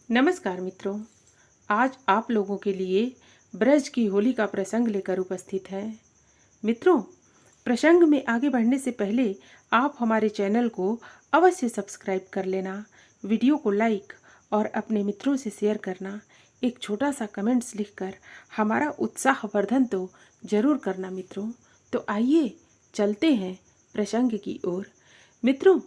नमस्कार मित्रों, आज आप लोगों के लिए ब्रज की होली का प्रसंग लेकर उपस्थित है। मित्रों, प्रसंग में आगे बढ़ने से पहले आप हमारे चैनल को अवश्य सब्सक्राइब कर लेना, वीडियो को लाइक और अपने मित्रों से शेयर करना, एक छोटा सा कमेंट्स लिखकर हमारा उत्साहवर्धन तो जरूर करना मित्रों। तो आइए चलते हैं प्रसंग की ओर। मित्रों,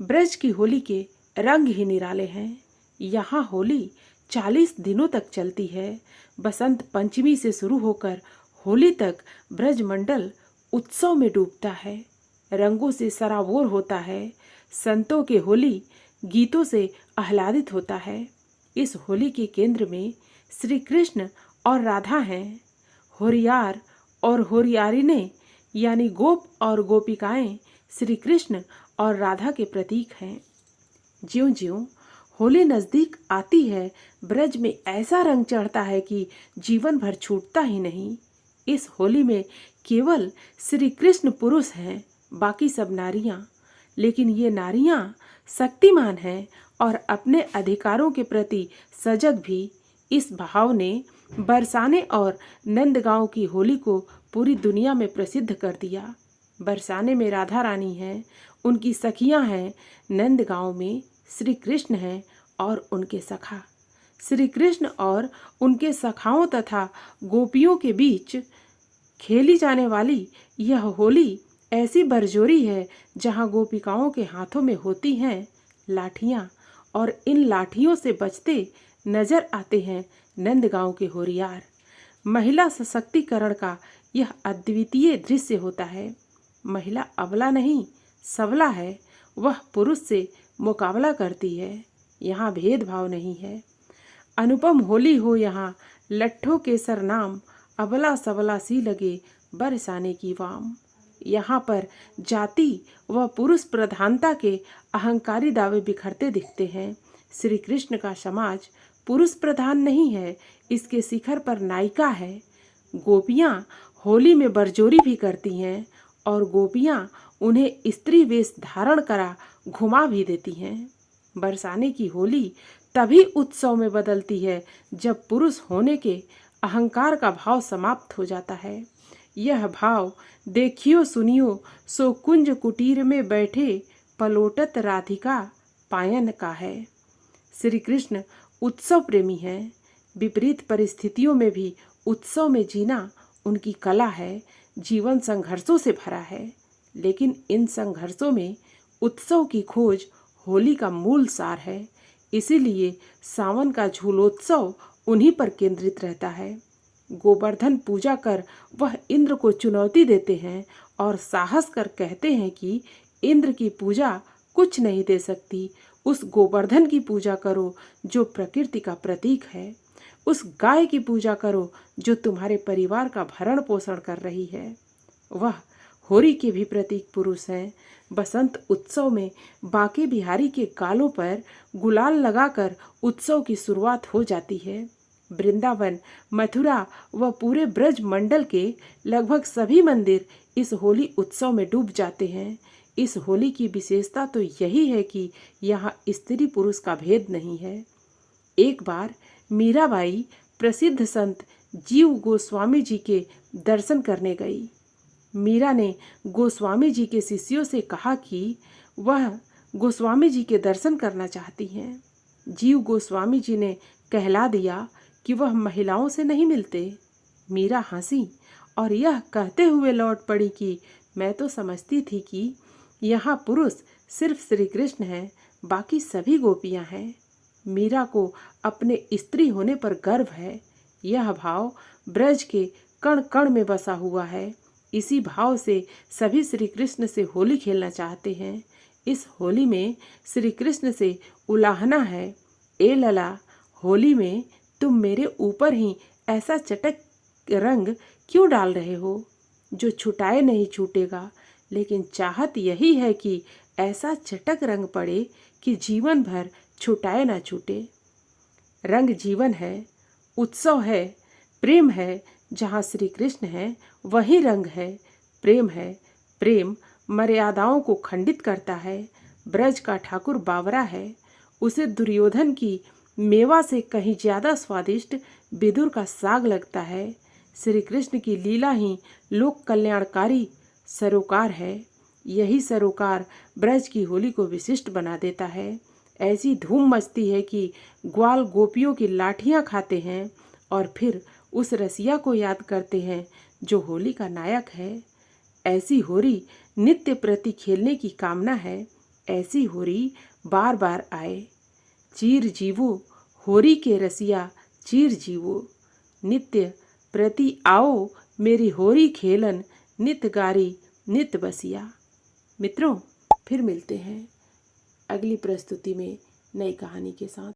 ब्रज की होली के रंग ही निराले हैं। यहाँ होली 40 दिनों तक चलती है। बसंत पंचमी से शुरू होकर होली तक ब्रजमंडल उत्सव में डूबता है, रंगों से सराबोर होता है, संतों के होली गीतों से आह्लादित होता है। इस होली के केंद्र में श्री कृष्ण और राधा हैं। होरियार और होरियारिने यानी गोप और गोपिकाएं श्री कृष्ण और राधा के प्रतीक हैं। ज्यों ज्यों होली नज़दीक आती है, ब्रज में ऐसा रंग चढ़ता है कि जीवन भर छूटता ही नहीं। इस होली में केवल श्री कृष्ण पुरुष हैं, बाकी सब नारियां। लेकिन ये नारियां शक्तिमान हैं और अपने अधिकारों के प्रति सजग भी। इस भाव ने बरसाने और नंदगांव की होली को पूरी दुनिया में प्रसिद्ध कर दिया। बरसाने में राधा रानी हैं, उनकी सखियां हैं। नंदगांव में श्री कृष्ण हैं और उनके सखा। श्री कृष्ण और उनके सखाओं तथा गोपियों के बीच खेली जाने वाली यह होली ऐसी बरजोरी है जहां गोपिकाओं के हाथों में होती हैं लाठियां, और इन लाठियों से बचते नजर आते हैं नंदगांव के होरियार। महिला सशक्तिकरण का यह अद्वितीय दृश्य होता है। महिला अबला नहीं सबला है, वह पुरुष से मुकाबला करती है। यहाँ भेदभाव नहीं है। अनुपम होली हो यहाँ, लट्ठों के सरनाम, अबला सबला सी लगे बरसाने की वाम। यहाँ पर जाति व पुरुष प्रधानता के अहंकारी दावे बिखरते दिखते हैं। श्री कृष्ण का समाज पुरुष प्रधान नहीं है, इसके शिखर पर नायिका है। गोपियाँ होली में बरजोरी भी करती हैं और गोपियाँ उन्हें स्त्री वेश धारण करा घुमा भी देती हैं। बरसाने की होली तभी उत्सव में बदलती है जब पुरुष होने के अहंकार का भाव समाप्त हो जाता है। यह भाव देखियो सुनियो सो कुंज कुटीर में बैठे पलोटत राधिका पायन का है। श्री कृष्ण उत्सव प्रेमी हैं। विपरीत परिस्थितियों में भी उत्सव में जीना उनकी कला है। जीवन संघर्षों से भरा है, लेकिन इन संघर्षों में उत्सव की खोज होली का मूल सार है। इसीलिए सावन का झूलोत्सव उन्हीं पर केंद्रित रहता है। गोवर्धन पूजा कर वह इंद्र को चुनौती देते हैं और साहस कर कहते हैं कि इंद्र की पूजा कुछ नहीं दे सकती। उस गोवर्धन की पूजा करो जो प्रकृति का प्रतीक है। उस गाय की पूजा करो जो तुम्हारे परिवार का भरण पोषण कर रही है। वह होरी के भी प्रतीक पुरुष हैं। बसंत उत्सव में बांके बिहारी के गालों पर गुलाल लगाकर उत्सव की शुरुआत हो जाती है। वृंदावन, मथुरा व पूरे ब्रज मंडल के लगभग सभी मंदिर इस होली उत्सव में डूब जाते हैं। इस होली की विशेषता तो यही है कि यहाँ स्त्री पुरुष का भेद नहीं है। एक बार मीराबाई प्रसिद्ध संत जीव गोस्वामी जी के दर्शन करने गई। मीरा ने गोस्वामी जी के शिष्यों से कहा कि वह गोस्वामी जी के दर्शन करना चाहती हैं। जीव गोस्वामी जी ने कहला दिया कि वह महिलाओं से नहीं मिलते। मीरा हंसी और यह कहते हुए लौट पड़ी कि मैं तो समझती थी कि यहाँ पुरुष सिर्फ श्री कृष्ण हैं, बाकी सभी गोपियाँ हैं। मीरा को अपने स्त्री होने पर गर्व है। यह भाव ब्रज के कण कण में बसा हुआ है। इसी भाव से सभी श्री कृष्ण से होली खेलना चाहते हैं। इस होली में श्री कृष्ण से उलाहना है, ए लला, होली में तुम मेरे ऊपर ही ऐसा चटक रंग क्यों डाल रहे हो जो छुटाए नहीं छूटेगा। लेकिन चाहत यही है कि ऐसा चटक रंग पड़े कि जीवन भर छुटाए ना छूटे। रंग जीवन है, उत्सव है, प्रेम है। जहाँ श्री कृष्ण है वही रंग है, प्रेम है। प्रेम मर्यादाओं को खंडित करता है। ब्रज का ठाकुर बावरा है, उसे दुर्योधन की मेवा से कहीं ज़्यादा स्वादिष्ट विदुर का साग लगता है। श्री कृष्ण की लीला ही लोक कल्याणकारी सरोकार है। यही सरोकार ब्रज की होली को विशिष्ट बना देता है। ऐसी धूम मचती है कि ग्वाल गोपियों की लाठियां खाते हैं और फिर उस रसिया को याद करते हैं जो होली का नायक है। ऐसी होरी नित्य प्रति खेलने की कामना है। ऐसी होरी बार बार आए। चीर जीवो होरी के रसिया चीर जीवो, नित्य प्रति आओ मेरी होरी खेलन, नित गारी नित बसिया। मित्रों, फिर मिलते हैं अगली प्रस्तुति में नई कहानी के साथ।